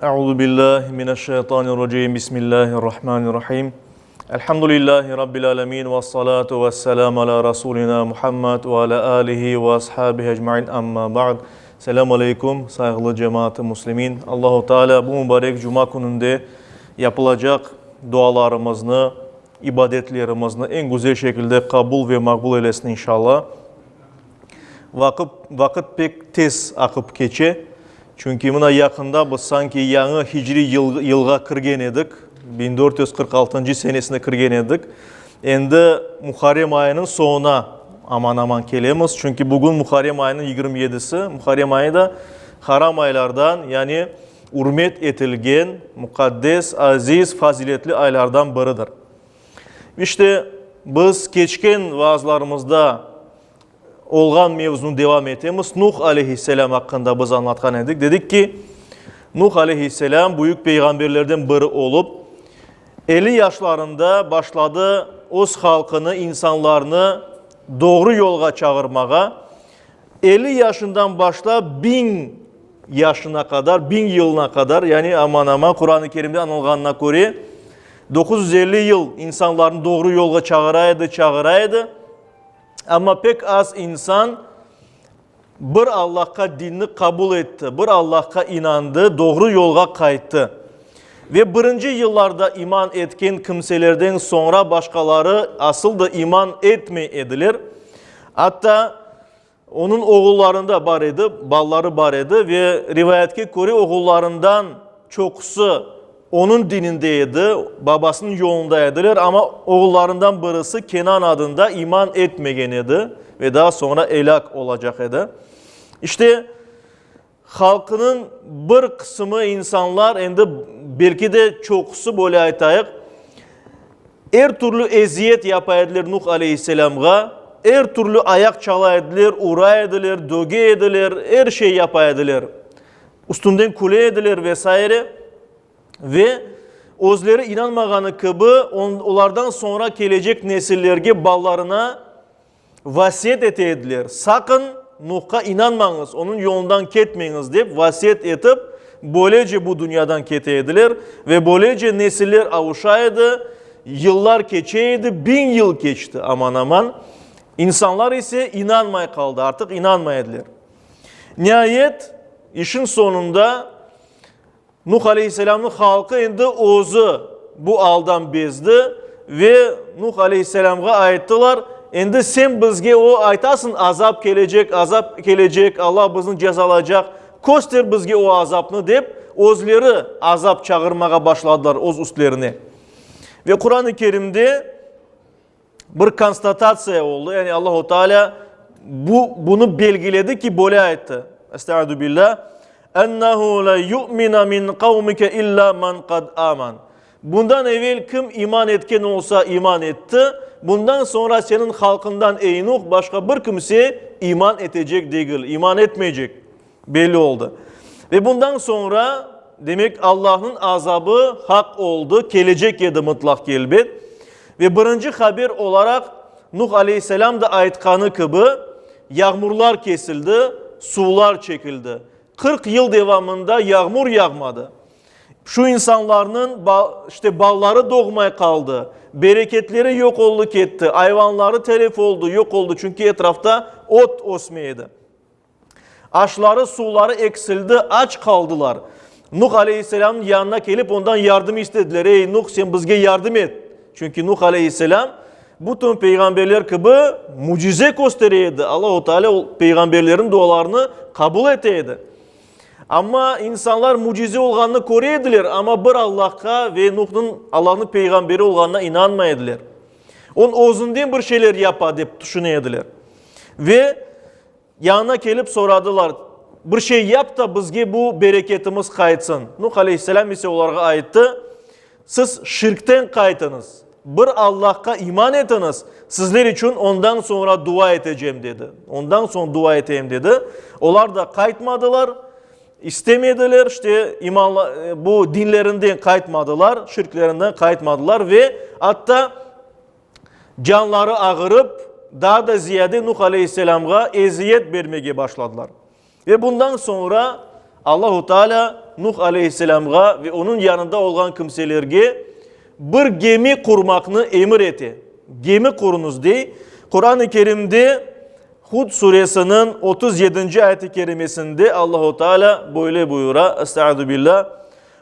Euzu billahi mineşşeytanirracim. Bismillahirrahmanirrahim. Elhamdülillahi rabbil alamin ve salatu vesselam ala rasulina Muhammed ve ala alihi ve ashabihi ecmaîn. Amma ba'd. Selamun aleyküm saygılı cemaat-i muslimin. Allahu Teala bu mübarek cuma gününde yapılacak dualarımızı, ibadetlerimizi en güzel şekilde kabul ve makbul eylesin inşallah. Vakit pek tez akıp geçe. Çünkü buna yakında biz sanki yanı hicri yılga kirgen edik. 1446 senesinde kirgen edik. Endi Muharrem ayının sonuna aman kelemiz. Çünkü bugün Muharrem ayının 27'si. Muharrem ayı da haram aylardan, yani hürmet etilgen, mukaddes, aziz, faziletli aylardan biridir. İşte biz geçken vaazlarımızda olgan mevzunu devam etemiz. Nuh aleyhisselam hakkında biz anlatkan edik. Dedik ki Nuh aleyhisselam büyük peygamberlerden biri olup 50 yaşlarında başladı öz halkını, insanlarını doğru yolga çağırmağa. 50 yaşından başla 1000 yaşına kadar, 1000 yılına kadar, yani aman Kur'an-ı Kerim'de anılganına göre 950 yıl insanların doğru yolga çağıraydı. Ama pek az insan bir Allah'a dinini kabul etti, bir Allah'a inandı, doğru yolga kayıttı. Ve birinci yıllarda iman etken kimselerden sonra başkaları asıl da iman edilir. Hatta onun oğullarında var idi, balları var idi ve rivayetke göre oğullarından çokusu onun dinindeydi, babasının yolundaydılar ama oğullarından birisi Kenan adında iman etmegen idi ve daha sonra helak olacak idi. İşte halkının bir kısmı insanlar, endi belki de çokusu böyle aytayık, her türlü eziyet yapaydılar Nuh aleyhisselam'a, her türlü ayak çalaydılar, uraydılar, döge edilir, her şey yapaydılar. Üstünden kule edilir vesaire. Ve özleri inanmaganı gibi onlardan sonra gelecek nesillerge ballarına vasiyet etediler. Sakın Nuh'a inanmanız, onun yolundan ketmeyiniz deyip vasiyet etip böylece bu dünyadan keteydiler ve böylece nesiller avuşaydı, yıllar geçeydi, 1000 yıl geçti aman. İnsanlar ise inanmaya kaldı, artık inanmaydılar. Nihayet işin sonunda Nuh Aleyhisselam'ın halkı indi ozu bu aldan bezdi ve Nuh Aleyhisselam'a ayettiler. Indi sen bizge o aytasın azap gelecek, Allah bizni cezalayacak. Koster bizge o azapını deyip özleri azap çağırmaya başladılar öz üstlerine. Ve Kur'an-ı Kerim'de bir konstatasiya oldu. Yani Allah-u Teala bunu belgiledi ki böyle ayette. Estaizu billah. Ennehu la yu'mina min kavmike illa man kad aman. Bundan evvel kim iman etken olsa iman etti. Bundan sonra senin halkından ey Nuh başka bir kimse iman edecek değil, iman etmeyecek. Belli oldu. Ve bundan sonra demek Allah'ın azabı hak oldu, gelecek yedi mutlak elbet. Ve birinci haber olarak Nuh aleyhisselam da ayetkanı gibi yağmurlar kesildi, sular çekildi. 40 yıl devamında yağmur yağmadı. Şu insanların işte balları doğmaya kaldı. Bereketleri yok oldu gitti. Hayvanları telef oldu, yok oldu. Çünkü etrafta ot osmeydi. Açları, suları eksildi, aç kaldılar. Nuh Aleyhisselam'ın yanına gelip ondan yardım istediler. Ey Nuh sen bizge yardım et. Çünkü Nuh Aleyhisselam bütün peygamberler gibi mucize gösteriydi. Allah-u Teala peygamberlerin dualarını kabul eteydi. Ama insanlar mucize olganını koruyediler ama bir Allah'a ve Nuh'un Allah'ın peygamberi olganına inanmayediler. Onun özünden bir şeyler yapa deyip düşüneyediler. Ve yanına gelip soradılar. Bir şey yap da bizge bu bereketimiz kayıtsın. Nuh Aleyhisselam ise onlara aitti. Siz şirkten kayıtınız. Bir Allah'a iman etiniz. Sizler için ondan sonra dua edeceğim dedi. Ondan sonra dua edeyim dedi. Onlar da kayıtmadılar. İstemediler, işte bu dinlerinden kayıtmadılar, şirklerinden kayıtmadılar ve hatta canları ağırıp daha da ziyade Nuh Aleyhisselam'a eziyet vermeye başladılar. Ve bundan sonra Allah-u Teala Nuh aleyhisselamga ve onun yanında olan kimselerge bir gemi kurmakını emir etti. Gemi kurunuz diye. Kur'an-ı Kerim'de Hud suresinin 37. ayet-i kerimesinde Allahu Teala böyle buyura. Estaizu billah.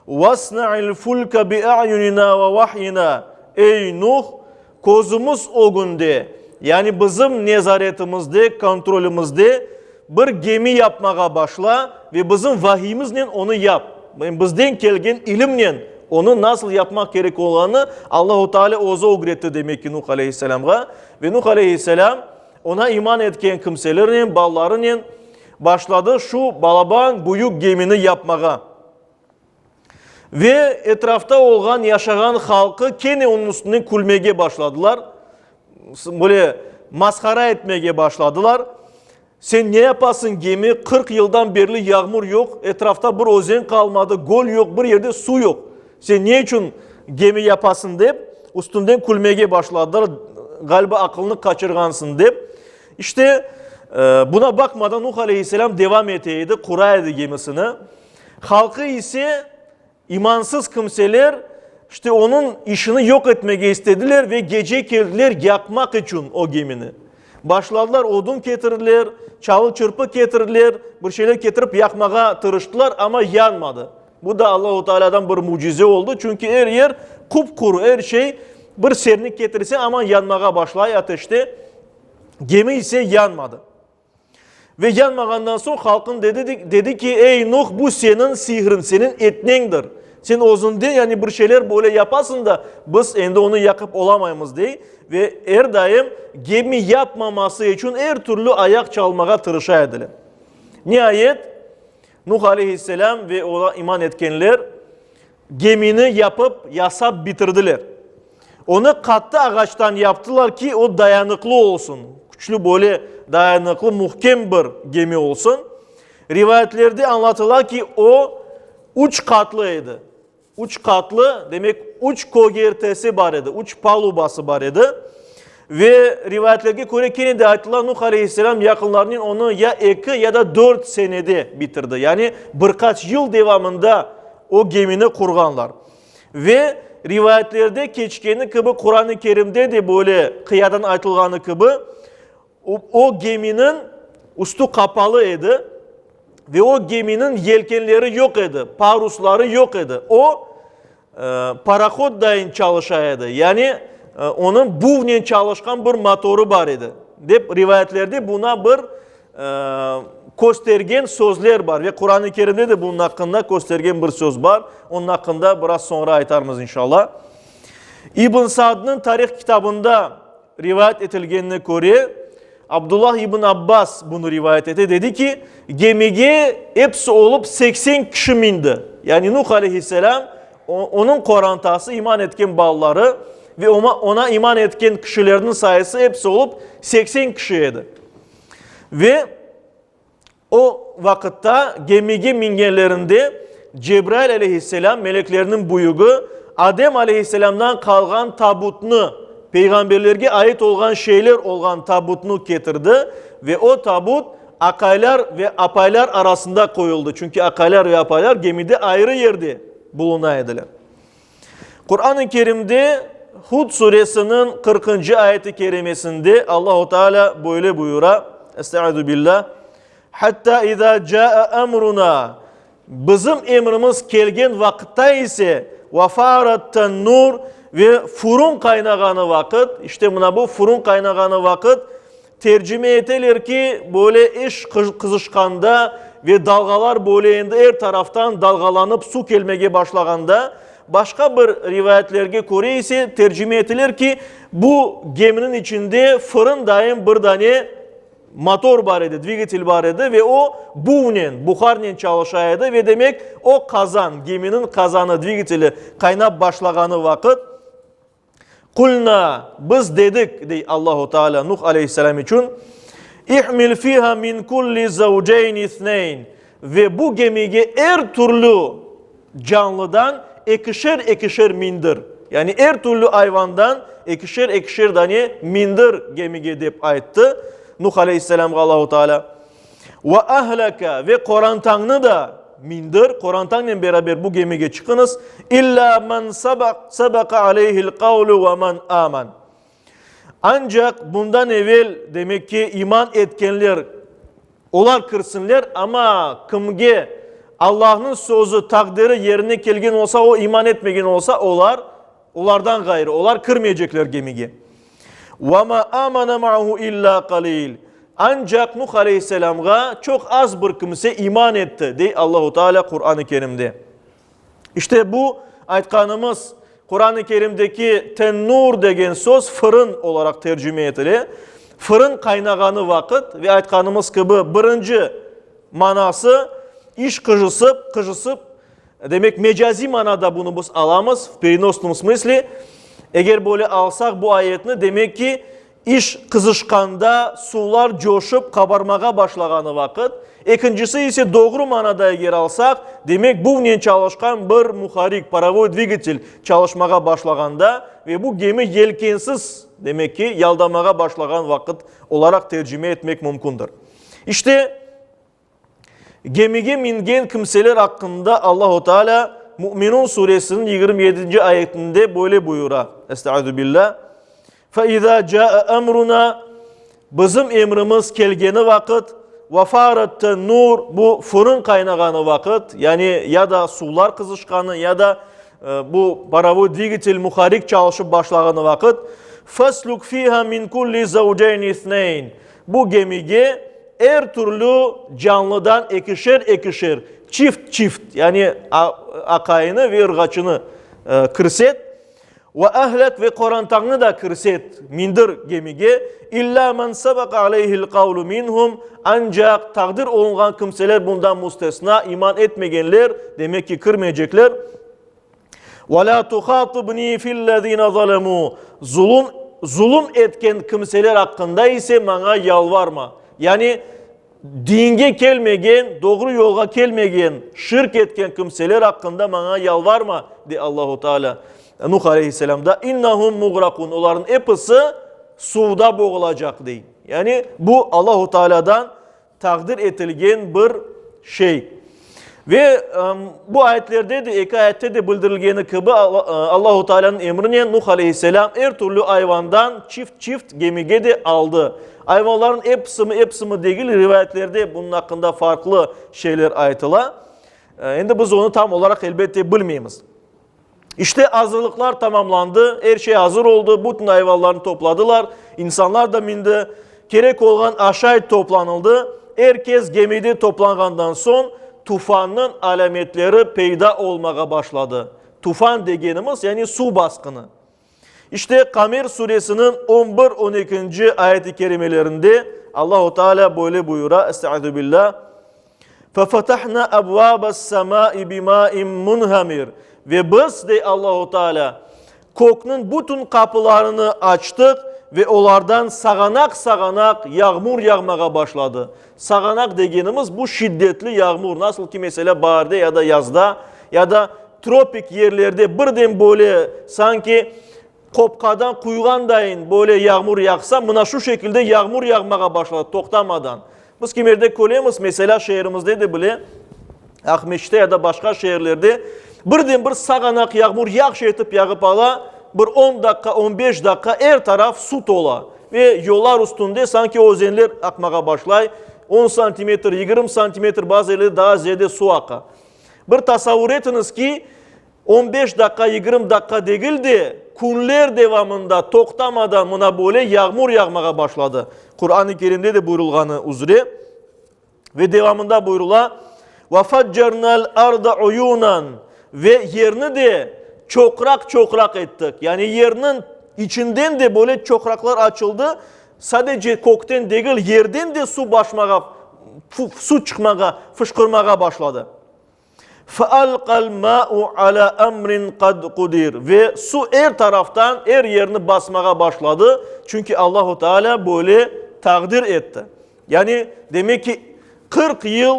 Vasna'il fulka bi a'yunina ve vahyina. Ey Nuh, kozumuz o günde, yani bizim nezaretimizde, kontrolümüzde bir gemi yapmaya başla ve bizim vahiyimizle onu yap. Yani bizden gelgen ilimle onu nasıl yapmak gerek olanı Allahu Teala oza öğretti demek ki Nuh Aleyhisselam'a. Ve Nuh Aleyhisselam ona iman etken kimselerin, ballarının başladı şu balaban büyük gemini yapmaya. Ve etrafta olan yaşayan halkı kene onun üstüne kulmeye başladılar. Böyle maskara etmeye başladılar. Sen ne yapasın gemi? 40 yıldan beri yağmur yok. Etrafta bir ozen kalmadı. Gol yok. Bir yerde su yok. Sen niye için gemi yapasın deyip üstünden kulmeye başladılar. Galiba aklını kaçırgansın deyip. İşte buna bakmadan Nuh Aleyhisselam devam eteydi. Kuraydı gemisini. Halkı ise imansız kimseler işte onun işini yok etmek istediler ve gece geldiler yakmak için o gemini. Başladılar odun getirdiler, çalı çırpı getirdiler, bir şeyler getirip yakmaya tırıştılar ama yanmadı. Bu da Allah-u Teala'dan bir mucize oldu. Çünkü her yer kupkuru, her şey bir serinlik getirirse ama yanmaya başlıyor ateşte. Gemi ise yanmadı. Ve yanmagandan sonra halkın dedi ki ey Nuh bu senin sihrin, senin etnendir. Sen ozundan yani bir şeyler böyle yapasın da biz ende onu yakıp olamayız diye. Ve her daim gemi yapmaması için her türlü ayak çalmaya tırışaydılar. Nihayet Nuh Aleyhisselam ve ona iman etkenler gemini yapıp yasap bitirdiler. Onu katlı ağaçtan yaptılar ki o dayanıklı olsun. Güçlü böyle dayanıklı muhkem bir gemi olsun. Rivayetlerde anlatılar ki o 3 katlıydı. 3 katlı demek 3 kogertesi var idi. 3 palubası var idi. Ve rivayetlere göre yine de ayetler Nuh Aleyhisselam yakınlarının onu ya 2 ya da 4 senede bitirdi. Yani birkaç yıl devamında o gemini kurganlar. Ve rivayetlerde geçkeni gibi Kur'an-ı Kerim'de de böyle kıyadan ayetılganı gibi o geminin üstü kapalıydı. Ve o geminin yelkenleri yok idi, parusları yok idi. O parakhod dayın çalışaydı. Yani onun buvnen çalışkan bir motoru var idi. Dep rivayetlerde buna bir göstergen sözler var. Ve Kur'an-ı Kerim'de de bunun hakkında göstergen bir söz var. Onun hakkında biraz sonra aytarız inşallah. İbn Sa'd'ın tarih kitabında rivayet edilgenine göre Abdullah İbn Abbas bunu rivayet etti. Dedi ki gemiye hepsi olup 80 kişi mindi. Yani Nuh Aleyhisselam onun korantası iman etken bağları ve ona iman etken kişilerin sayısı hepsi olup 80 kişiydi. Ve o vakitte gemiye mingenlerinde Cebrail Aleyhisselam meleklerinin buyuğu Adem Aleyhisselam'dan kalgan tabutunu peygamberlerge ait olan şeyler olan tabutunu getirdi ve o tabut akaylar ve apaylar arasında koyuldu. Çünkü akaylar ve apaylar gemide ayrı yerde bulunaydılar. Kur'an-ı Kerim'de Hud suresinin 40. ayeti kerimesinde Allahu Teala böyle buyura. Estaizu billah. Hatta izâ câe emruna. Bizim emrimiz gelgen vakitte ise vefâratten nur ve furun kaynağını vakit, işte buna bu furun kaynağını vakit tercüme etilir ki böyle iş kızışkanda ve dalgalar böyleyinde her taraftan dalgalanıp su gelmeye başlaganda başka bir rivayetlerge göre ise tercüme edilir ki bu geminin içinde fırın daim bir tane motor var idi, dvigetil var idi ve o buharla çalışaydı ve demek o kazan, geminin kazanı, dvigetili kaynap başlaganı vakit kulna biz dedik dey Allahu Teala Nuh Aleyhisselam için ihmil fiha min kulli zawjayn ithnayn ve bu gemiye her türlü canlıdan ekişer mindir. Yani her türlü hayvandan ekişer tane mindir gemiye deyip ayıttı Nuh Aleyhisselam'a Allahu Teala. Ve ahlaka ve korantanını da mindir. Korantanla beraber bu gemiye çıkınız. İlla men sabaka aleyhil kavlu ve men aman. Ancak bundan evvel demek ki iman etkenler olar kırsınlar ama kimge Allah'ın sözü takdiri yerine kelgen olsa o iman etmegen olsa onlardan gayrı olar kırmayacaklar gemiye. Ve ma amana ma'hu illa qalil. Ancak Nuh Aleyhisselam'a çok az bir kimse iman etti diye Allahu Teala Kur'an-ı Kerim'de. İşte bu aytkanımız Kur'an-ı Kerim'deki tennur degen söz fırın olarak tercüme edildi. Fırın kaynağanı vakit ve aytkanımız gibi birinci manası iş kıжысып demek mecazi manada bunu biz alamız в переносном смысле. Eğer böyle alsak bu ayetini demek ki iş kızışkanda sular coşup kabarmağa başlağanı vakit. İkincisi ise doğru manada eğer alsak demek buvnen çalışkan bir muharik paravoy двигатель çalışmağa başlağanda ve bu gemi yelkensiz demek ki yaldamağa başlağan vakit olarak tercüme etmek mümkündür. İşte gemiye mingen kimseler hakkında Allahu Teala Müminun suresinin 27. ayetinde böyle buyura. Estaizu billah. فَاِذَا جَاءَ اَمْرُنَا bizim emrimiz kelgeni vakit وَفَارَتَّ nur bu fırın kaynağanı vakit yani ya da sular kızışkanı ya da bu paravoy двигатель muharik çalışıp başlağanı vakit فَاسْلُكْ ف۪يهَا مِنْ كُلِّ زَوْجَيْنِ اثْنَيْنِ bu gemiye her türlü canlıdan ekişer çift yani akayını ve ırgaçını kırset ve ahlek ve korantağını da kırset mindir gemiye illa men sabaka aleyhil kavlu minhum ancak takdir olungan kimseler bundan müstesna iman etmeyenler demek ki kırmayacaklar ve la tuhatibni fillezine zalemu zulüm etken kimseler hakkında ise bana yalvarma yani dinge kelmegen, doğru yola gelmegen, şirk etken kimseler hakkında bana yalvarma de Allahu Teala Nuh Aleyhisselam'da innahum mugrakun onların hepsi suda boğulacak deyin. Yani bu Allahu Teala'dan takdir etilgen bir şey. Ve bu ayetlerde de iki ayette de bildirilgeni gibi Allahu Teala'nın emrine Nuh Aleyhisselam her türlü hayvandan çift gemiye de aldı. Hayvanların hepsi mi değil rivayetlerde bunun hakkında farklı şeyler aytıla. Şimdi biz onu tam olarak elbette bilmeyiz. İşte hazırlıklar tamamlandı. Her şey hazır oldu. Bütün hayvanlarını topladılar. İnsanlar da mindi. Gerek olan aşağı toplanıldı. Herkes gemide toplangandan son tufanın alametleri peyda olmaya başladı. Tufan degenimiz yani su baskını. İşte Kamer suresinin 11-12. ayet-i kerimelerinde Allahu Teala böyle buyura. Estaizu billah. فَفَتَحْنَا أَبْوَابَ السَّمَاءِ بِمَاءٍ مُنْهَمِرٍ ve biz de Allahu Teala koknun bütün kapılarını açtık ve onlardan sağanak yağmur yağmaya başladı. Sağanak degenimiz bu şiddetli yağmur. Nasıl ki mesela baharda ya da yazda ya da tropik yerlerde birden böyle sanki kopkadan kuyugandayın böyle yağmur yağsa buna şu şekilde yağmur yağmaya başladı toktamadan. Biz kimerde kolemiz mesela şehrimizde de bile Ahmet'te ya da başka şehirlerde birden bir sağanak yağmur yağış etip yağıp ala bir 10 dakika 15 dakika her taraf su tola ve yollar üstünde sanki ozenler akmaya başlay 10 santimetre 20 santimetre bazı yerlerde daha ziyade su aka. Bir tasavvur etiniz ki 15 dakika 20 dakika değil de kunler devamında toktamadan buna böyle yağmur yağmaya başladı. Kur'an-ı Kerim'de de buyurulganı üzere ve devamında buyrula وَفَجَّرْنَا الْاَرْضَ عُيُونًا ve yerini de çokrak ettik. Yani yerinin içinden de böyle çokraklar açıldı. Sadece kokten değil yerden de su çıkmaya, fışkırmaya başladı. فَأَلْقَ الْمَاءُ عَلَى اَمْرٍ قَدْ قُدِيرٍ ve su her taraftan her yerini basmaya başladı. Çünkü Allahu Teala böyle takdir etti. Yani demek ki 40 yıl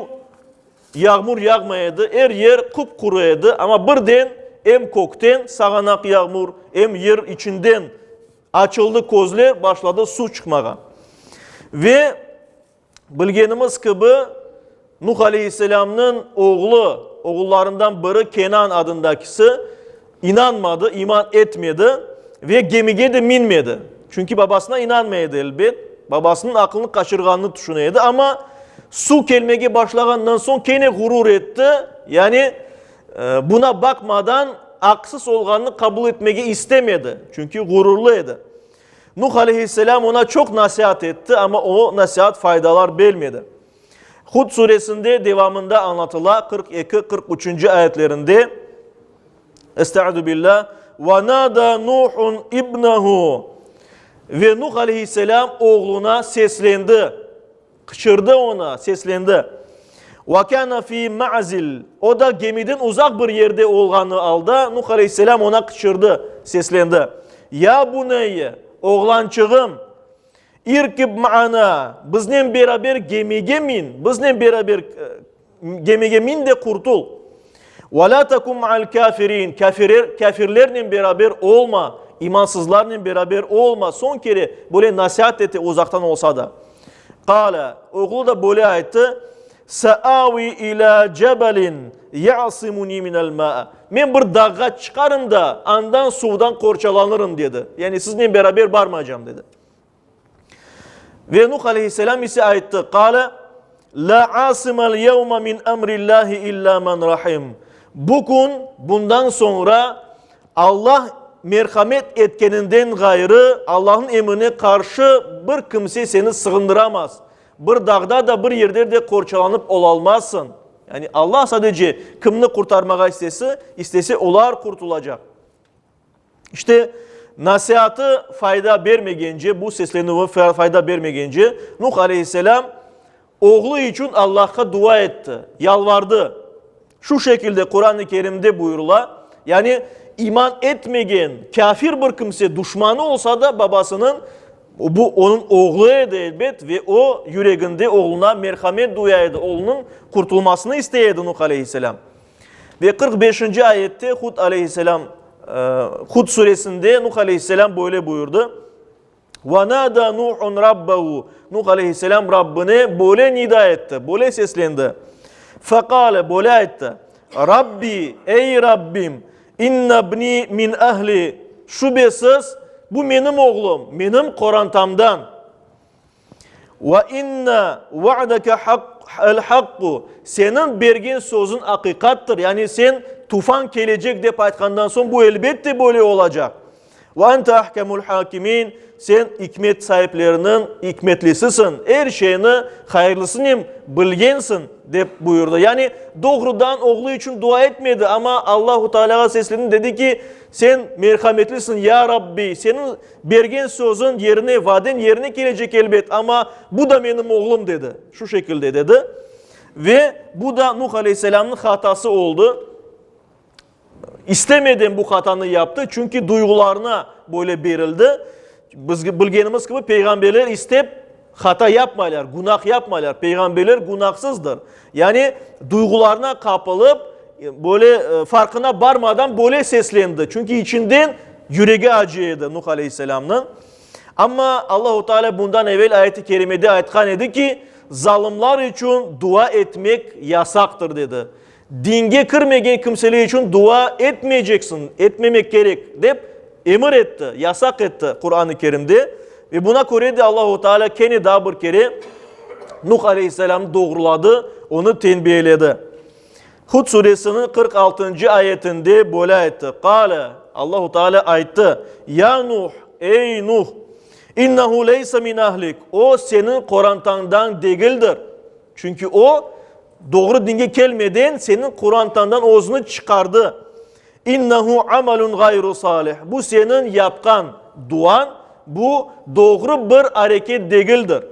yağmur yağmaydı, her yer kupkuruydu ama birden hem kokten sağanak yağmur hem yer içinden açıldı kozlar başladı su çıkmaya. Ve bilgenimiz gibi Nuh Aleyhisselam'ın oğullarından biri Kenan adındakisi inanmadı, iman etmedi ve gemiye de minmedi. Çünkü babasına inanmaydı elbet. Babasının aklını kaçırganını düşünüyordu ama su gelmeye başlagandan sonra kene gurur etti. Yani buna bakmadan haksız olganını kabul etmeyi istemedi. Çünkü gururluydu. Nuh Aleyhisselam ona çok nasihat etti ama o nasihat faydalar vermedi. Hud suresinde devamında anlatılan 42-43. ayetlerinde Estaizu billah ve nada Nuhun ibnehu ve Nuh Aleyhisselam oğluna seslendi. Kışırdı ona, seslendi. Ve kana fi ma'zil. O da gemiden uzak bir yerde olganı aldı. Nuh Aleyhisselam ona kışırdı, seslendi. Ya buneyye, oğlançığım, irkib ma'ana, bizden beraber gemiye min, bizden beraber gemiye min de kurtul. Ve la takum ma'al kafirin, kafirlerle beraber olma, imansızlarla beraber olma. Son kere böyle nasihat etti uzaktan olsa da. Kale, oğlu da böyle ayetti. Sa'avi ila cebelin ya'simuni minel ma'a. Ben bir dağa çıkarım da andan sudan korçalanırım dedi. Yani sizinle beraber varmayacağım dedi. Ve Nuh Aleyhisselam ise ayetti. Kale, la asimel yevme min emrillahi illa men rahim. Bugün bundan sonra Allah merhamet etkeninden gayrı Allah'ın emrine karşı bir kimse seni sığındıramaz. Bir dağda da bir yerde de korçalanıp olalmazsın. Yani Allah sadece kimini kurtarmaya istese onlar kurtulacak. İşte nasihatı fayda vermeyince, bu seslenme fayda vermeyince Nuh Aleyhisselam oğlu için Allah'a dua etti, yalvardı. Şu şekilde Kur'an-ı Kerim'de buyurula, yani iman etmeyen kafir bir kimse düşmanı olsa da babasının, bu onun oğluydu elbet ve o yüreğinde oğluna merhamet duyaydı, oğlunun kurtulmasını isteyedi Nuh Aleyhisselam. Ve 45. ayette Hud suresinde Nuh Aleyhisselam böyle buyurdu. وَنَادَى نُوحٌ رَبَّهُ Nuh Aleyhisselam Rabbine böyle nida etti, böyle seslendi. فَقَالَ böyle etti. Rabbi, ey Rabbim, inna bni min ahli, şüphesiz bu benim oğlum, benim korantamdan. Ve inna va'dake el hakku, senin bergen sözün hakikattır. Yani sen tufan gelecek deyip aytkandan sonra bu elbette böyle olacak. Ve ente ahkemul hakimin, sen hikmet sahiplerinin hikmetlisisin. Her şeyini hayırlısını bilgensin deyip buyurdu. Yani doğrudan oğlu için dua etmedi ama Allahu Teala'ya seslendi, dedi ki sen merhametlisin ya Rabbi. Senin bergen sözün yerine, vaden yerine gelecek elbet ama bu da benim oğlum dedi. Şu şekilde dedi. Ve bu da Nuh Aleyhisselam'ın hatası oldu. İstemeden bu hatanı yaptı. Çünkü duygularına böyle verildi. Biz bilgenimiz gibi peygamberler istep hata yapmaylar, günah yapmaylar. Peygamberler günahsızdır. Yani duygularına kapılıp böyle farkına varmadan böyle seslendi. Çünkü içinden yüreği acıydı Nuh Aleyhisselam'ın. Ama Allahu Teala bundan evvel ayet-i kerimede ayetkan idi ki zalimler için dua etmek yasaktır dedi. Dinge kırmayan kimseler için dua etmeyeceksin, etmemek gerek deyip emir etti, yasak etti Kur'an-ı Kerim'de. Ve buna göre de Allahu Teala kendi daha bir kere Nuh Aleyhisselam'ı doğruladı, onu tenbihledi. Hud suresinin 46. ayetinde böyle etti. Kale, Allahu Teala ayetti. Ya Nuh, ey Nuh, innehu leyse min ahlik. O senin korantandan değildir. Çünkü o doğru dine gelmeden senin korantandan ağzını çıkardı. İnnehu amelun gayru salih. Bu senin yapkan duan, bu doğru bir hareket değildir.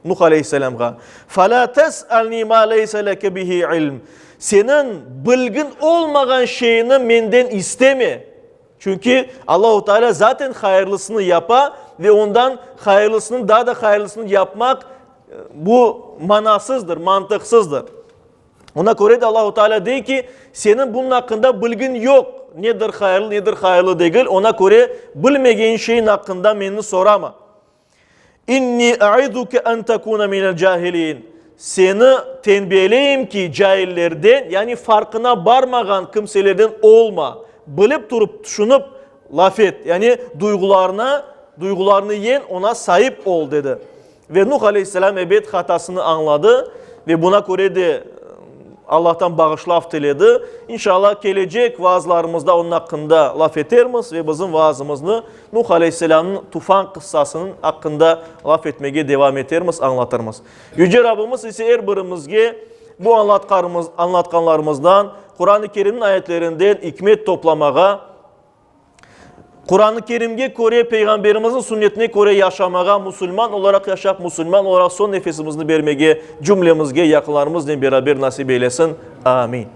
Nuh Aleyhisselam'a. فَلَا تَسْأَلْنِي مَا لَيْسَ لَكَ بِهِ ilm. Senin bilgin olmayan şeyini menden isteme. Çünkü Allahu Teala zaten hayırlısını yapar ve ondan hayırlısının daha da hayırlısını yapmak bu manasızdır, mantıksızdır. Ona göre de Allahu Teala diyor ki senin bunun hakkında bilgin yok. Nedir hayırlı, nedir hayırlı değil. Ona göre bilmediğin şeyin hakkında beni sorama. İnni a'iduke en tekuna minel cahilin. seni tembeleyim ki cahillerden, yani farkına varmagan kimselerden olma. Bilip durup düşünüp laf et. Yani duygularını yen, ona sahip ol dedi. Ve Nuh Aleyhisselam ebed hatasını anladı ve buna göre de Allah'tan bağışlaf diledi. İnşallah gelecek vaazlarımızda onun hakkında laf etermiz ve bizim vaazımızı Nuh Aleyhisselam'ın tufan kıssasının hakkında laf etmeye devam etermiz, anlatırmız. Yüce Rabbimiz ise her birimizge bu anlatkanlarımızdan Kur'an-ı Kerim'in ayetlerinden hikmet toplamağa, Kur'an-ı Kerim'e göre, Peygamberimizin sünnetine göre yaşamağa, Müslüman olarak yaşayıp, Müslüman olarak son nefesimizni vermeye, cümlemizge, yakınlarımızla beraber nasip eylesin. Amin.